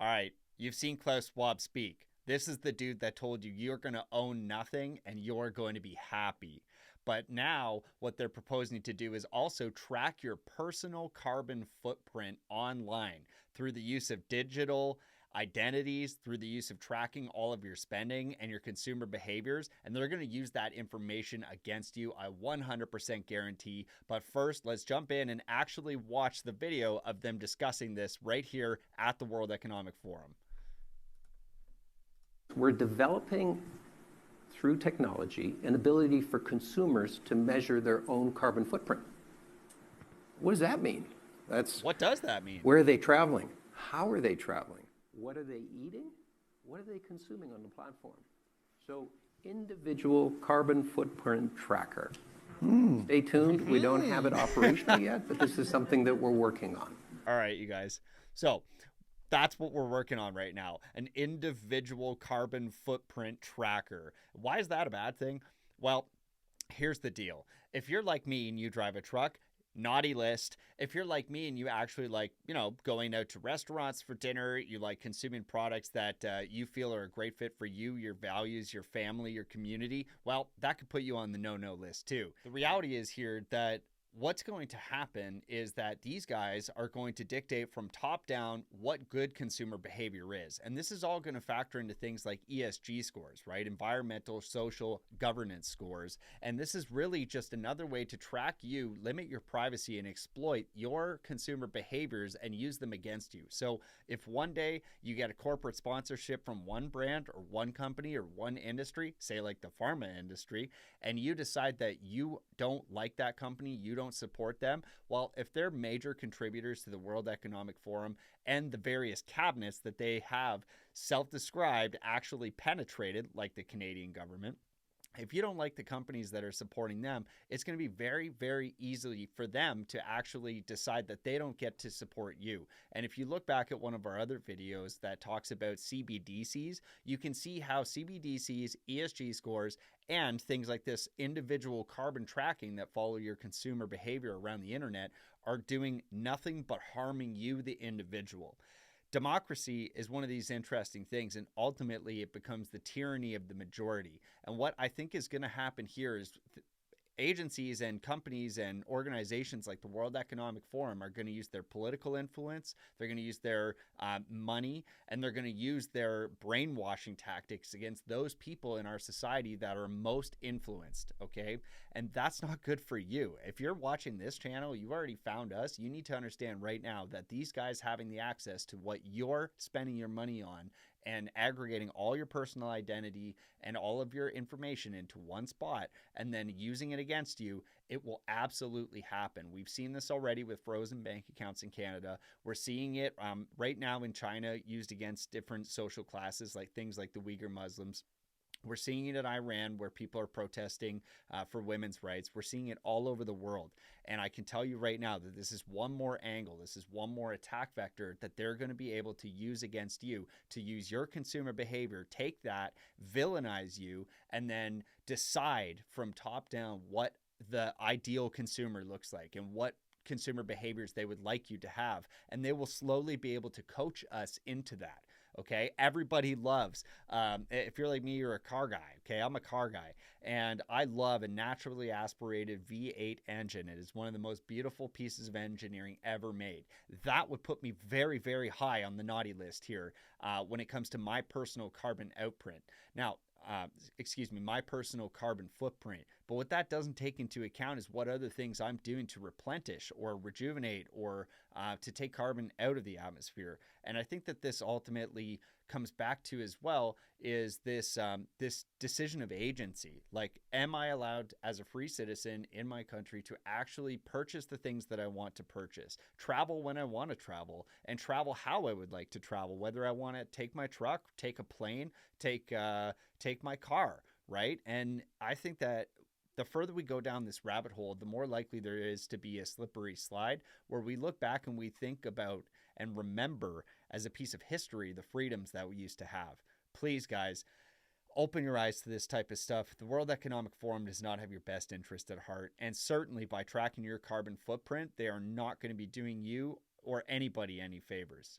All right, you've seen Klaus Schwab speak. This is the dude that told you you're going to own nothing and you're going to be happy. But now, what they're proposing to do is also track your personal carbon footprint online through the use of digital identities, through the use of tracking all of your spending and your consumer behaviors. And they're going to use that information against you, I 100% guarantee. But first, let's jump in and actually watch the video of them discussing this right here at the World Economic Forum. We're developing, through technology, an ability for consumers to measure their own carbon footprint. What does that mean? What does that mean? Where are they traveling? How are they traveling? What are they eating? What are they consuming on the platform? So, individual carbon footprint tracker. Stay tuned. We don't have it operational yet, but this is something that we're working on. All right, you guys. So that's what we're working on right now, an individual carbon footprint tracker. Why is that a bad thing? Well, here's the deal. If you're like me and you drive a truck, naughty list. If you're like me and you actually like, going out to restaurants for dinner, you like consuming products that you feel are a great fit for you, your values, your family, your community, well, that could put you on the no-no list too. The reality is here that what's going to happen is that these guys are going to dictate from top down what good consumer behavior is. And this is all going to factor into things like ESG scores, right? Environmental, social, governance scores. And this is really just another way to track you, limit your privacy, and exploit your consumer behaviors and use them against you. So if one day you get a corporate sponsorship from one brand or one company or one industry, say like the pharma industry, and you decide that you don't like that company, you don't support them, well, if they're major contributors to the World Economic Forum and the various cabinets that they have self-described actually penetrated, like the Canadian government, if you don't like the companies that are supporting them, it's going to be very, very easy for them to actually decide that they don't get to support you. And if you look back at one of our other videos that talks about CBDCs, you can see how CBDCs, ESG scores, and things like this individual carbon tracking that follow your consumer behavior around the internet are doing nothing but harming you, the individual. Democracy is one of these interesting things, and ultimately it becomes the tyranny of the majority. And what I think is going to happen here is agencies and companies and organizations like the World Economic Forum are going to use their political influence, they're going to use their money, and they're going to use their brainwashing tactics against those people in our society that are most influenced, okay? And that's not good for you. If you're watching this channel, you've already found us, you need to understand right now that these guys having the access to what you're spending your money on and aggregating all your personal identity and all of your information into one spot and then using it against you, it will absolutely happen. We've seen this already with frozen bank accounts in Canada. We're seeing it right now in China used against different social classes, like things like the Uyghur Muslims. We're seeing it in Iran where people are protesting for women's rights. We're seeing it all over the world. And I can tell you right now that this is one more angle. This is one more attack vector that they're going to be able to use against you, to use your consumer behavior, take that, villainize you, and then decide from top down what the ideal consumer looks like and what consumer behaviors they would like you to have. And they will slowly be able to coach us into that. Okay, everybody loves, if you're like me, you're a car guy. Okay, I'm a car guy, and I love a naturally aspirated V8 engine. It is one of the most beautiful pieces of engineering ever made. That would put me very, very high on the naughty list here when it comes to my personal carbon outprint. Now, my personal carbon footprint. But what that doesn't take into account is what other things I'm doing to replenish or rejuvenate or to take carbon out of the atmosphere. And I think that this ultimately comes back to as well is this this decision of agency. Like, am I allowed as a free citizen in my country to actually purchase the things that I want to purchase, travel when I want to travel, and travel how I would like to travel, whether I want to take my truck, take a plane, take my car, right? And I think that the further we go down this rabbit hole, the more likely there is to be a slippery slide where we look back and we think about and remember as a piece of history the freedoms that we used to have. Please, guys, open your eyes to this type of stuff. The World Economic Forum does not have your best interest at heart. And certainly by tracking your carbon footprint, they are not going to be doing you or anybody any favors.